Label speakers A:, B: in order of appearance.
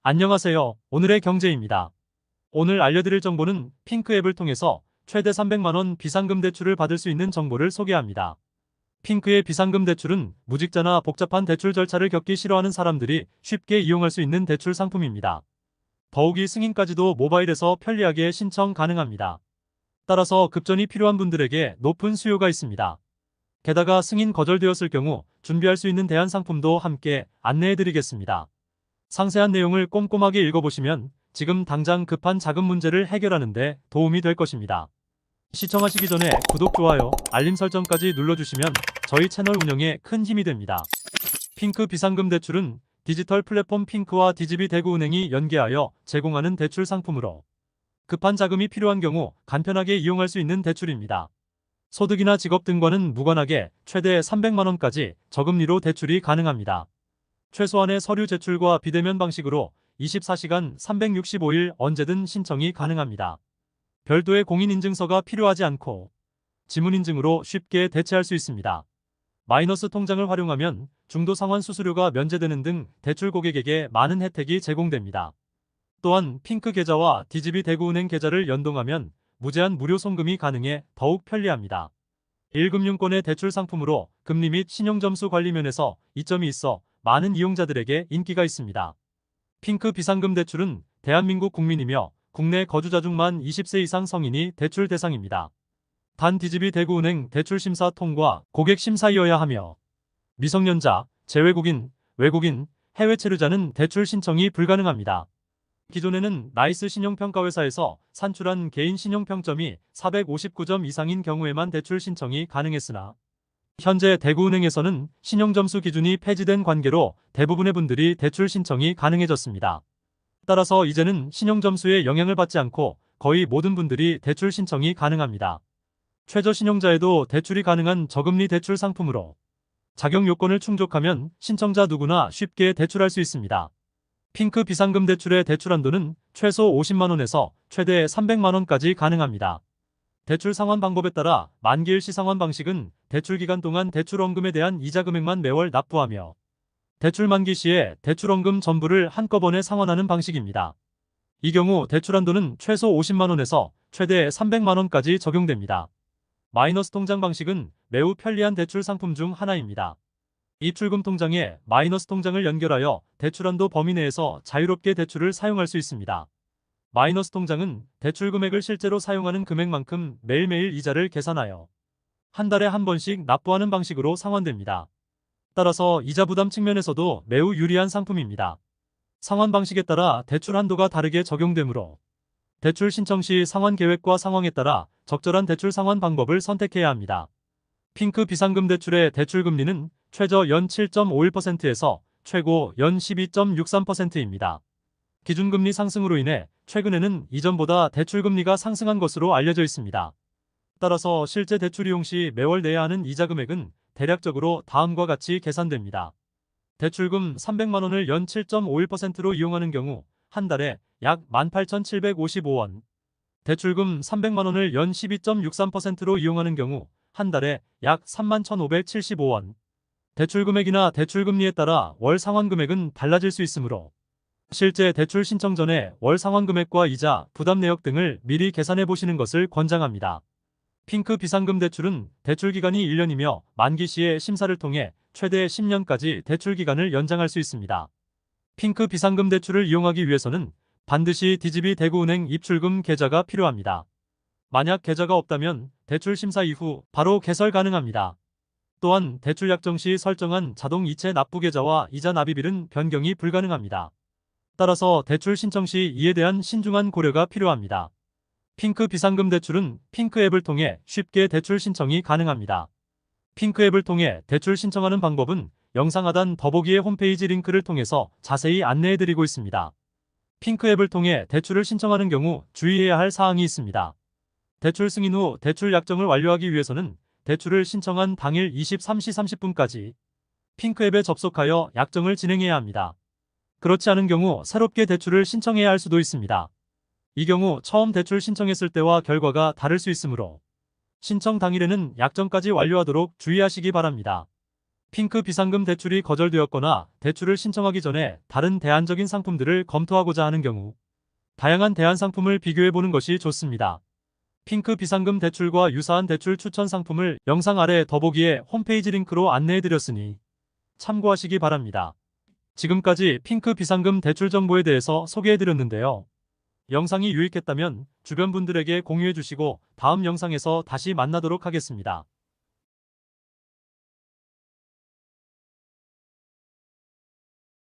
A: 안녕하세요. 오늘의 경제입니다. 오늘 알려드릴 정보는 핑크 앱을 통해서 최대 300만원 비상금 대출을 받을 수 있는 정보를 소개합니다. 핑크의 비상금 대출은 무직자나 복잡한 대출 절차를 겪기 싫어하는 사람들이 쉽게 이용할 수 있는 대출 상품입니다. 더욱이 승인까지도 모바일에서 편리하게 신청 가능합니다. 따라서 급전이 필요한 분들에게 높은 수요가 있습니다. 게다가 승인 거절되었을 경우 준비할 수 있는 대안 상품도 함께 안내해드리겠습니다. 상세한 내용을 꼼꼼하게 읽어보시면 지금 당장 급한 자금 문제를 해결하는 데 도움이 될 것입니다. 시청하시기 전에 구독, 좋아요, 알림 설정까지 눌러주시면 저희 채널 운영에 큰 힘이 됩니다. 핑크 비상금 대출은 디지털 플랫폼 핑크와 DGB 대구은행이 연계하여 제공하는 대출 상품으로 급한 자금이 필요한 경우 간편하게 이용할 수 있는 대출입니다. 소득이나 직업 등과는 무관하게 최대 300만원까지 저금리로 대출이 가능합니다. 최소한의 서류 제출과 비대면 방식으로 24시간 365일 언제든 신청이 가능합니다. 별도의 공인인증서가 필요하지 않고 지문인증으로 쉽게 대체할 수 있습니다. 마이너스 통장을 활용하면 중도 상환 수수료가 면제되는 등 대출 고객에게 많은 혜택이 제공됩니다. 또한 핑크 계좌와 DGB 대구은행 계좌를 연동하면 무제한 무료 송금이 가능해 더욱 편리합니다. 1금융권의 대출 상품으로 금리 및 신용점수 관리 면에서 이점이 있어 많은 이용자들에게 인기가 있습니다. 핑크 비상금 대출은 대한민국 국민이며 국내 거주자 중 만 20세 이상 성인이 대출 대상입니다. 단 DGB 대구은행 대출심사 통과 고객 심사이어야 하며 미성년자, 재외국인, 외국인, 해외 체류자는 대출 신청이 불가능합니다. 기존에는 나이스 신용평가회사에서 산출한 개인 신용평점이 459점 이상인 경우에만 대출 신청이 가능했으나 현재 대구은행에서는 신용점수 기준이 폐지된 관계로 대부분의 분들이 대출 신청이 가능해졌습니다. 따라서 이제는 신용점수에 영향을 받지 않고 거의 모든 분들이 대출 신청이 가능합니다. 최저 신용자에도 대출이 가능한 저금리 대출 상품으로 자격 요건을 충족하면 신청자 누구나 쉽게 대출할 수 있습니다. 핑크 비상금 대출의 대출 한도는 최소 50만원에서 최대 300만원까지 가능합니다. 대출 상환 방법에 따라 만기일 시 상환 방식은 대출 기간 동안 대출원금에 대한 이자 금액만 매월 납부하며 대출 만기 시에 대출원금 전부를 한꺼번에 상환하는 방식입니다. 이 경우 대출 한도는 최소 50만원에서 최대 300만원까지 적용됩니다. 마이너스 통장 방식은 매우 편리한 대출 상품 중 하나입니다. 입출금 통장에 마이너스 통장을 연결하여 대출 한도 범위 내에서 자유롭게 대출을 사용할 수 있습니다. 마이너스 통장은 대출 금액을 실제로 사용하는 금액만큼 매일매일 이자를 계산하여 한 달에 한 번씩 납부하는 방식으로 상환됩니다. 따라서 이자 부담 측면에서도 매우 유리한 상품입니다. 상환 방식에 따라 대출 한도가 다르게 적용되므로 대출 신청 시 상환 계획과 상황에 따라 적절한 대출 상환 방법을 선택해야 합니다. 핑크 비상금 대출의 대출 금리는 최저 연 7.51%에서 최고 연 12.63%입니다. 기준금리 상승으로 인해 최근에는 이전보다 대출금리가 상승한 것으로 알려져 있습니다. 따라서 실제 대출 이용 시 매월 내야 하는 이자 금액은 대략적으로 다음과 같이 계산됩니다. 대출금 300만원을 연 7.51%로 이용하는 경우 한 달에 약 18,755원, 대출금 300만원을 연 12.63%로 이용하는 경우 한 달에 약 31,575원, 대출금액이나 대출금리에 따라 월 상환금액은 달라질 수 있으므로 실제 대출 신청 전에 월 상환금액과 이자, 부담 내역 등을 미리 계산해 보시는 것을 권장합니다. 핑크 비상금 대출은 대출 기간이 1년이며 만기 시에 심사를 통해 최대 10년까지 대출 기간을 연장할 수 있습니다. 핑크 비상금 대출을 이용하기 위해서는 반드시 DGB 대구은행 입출금 계좌가 필요합니다. 만약 계좌가 없다면 대출 심사 이후 바로 개설 가능합니다. 또한 대출 약정 시 설정한 자동 이체 납부 계좌와 이자 납입일은 변경이 불가능합니다. 따라서 대출 신청 시 이에 대한 신중한 고려가 필요합니다. 핑크 비상금 대출은 핑크 앱을 통해 쉽게 대출 신청이 가능합니다. 핑크 앱을 통해 대출 신청하는 방법은 영상 하단 더보기의 홈페이지 링크를 통해서 자세히 안내해드리고 있습니다. 핑크 앱을 통해 대출을 신청하는 경우 주의해야 할 사항이 있습니다. 대출 승인 후 대출 약정을 완료하기 위해서는 대출을 신청한 당일 23시 30분까지 핑크 앱에 접속하여 약정을 진행해야 합니다. 그렇지 않은 경우 새롭게 대출을 신청해야 할 수도 있습니다. 이 경우 처음 대출 신청했을 때와 결과가 다를 수 있으므로 신청 당일에는 약정까지 완료하도록 주의하시기 바랍니다. 핑크 비상금 대출이 거절되었거나 대출을 신청하기 전에 다른 대안적인 상품들을 검토하고자 하는 경우 다양한 대안 상품을 비교해보는 것이 좋습니다. 핑크 비상금 대출과 유사한 대출 추천 상품을 영상 아래 더보기에 홈페이지 링크로 안내해드렸으니 참고하시기 바랍니다. 지금까지 핑크 비상금 대출 정보에 대해서 소개해드렸는데요. 영상이 유익했다면 주변 분들에게 공유해주시고 다음 영상에서 다시 만나도록 하겠습니다.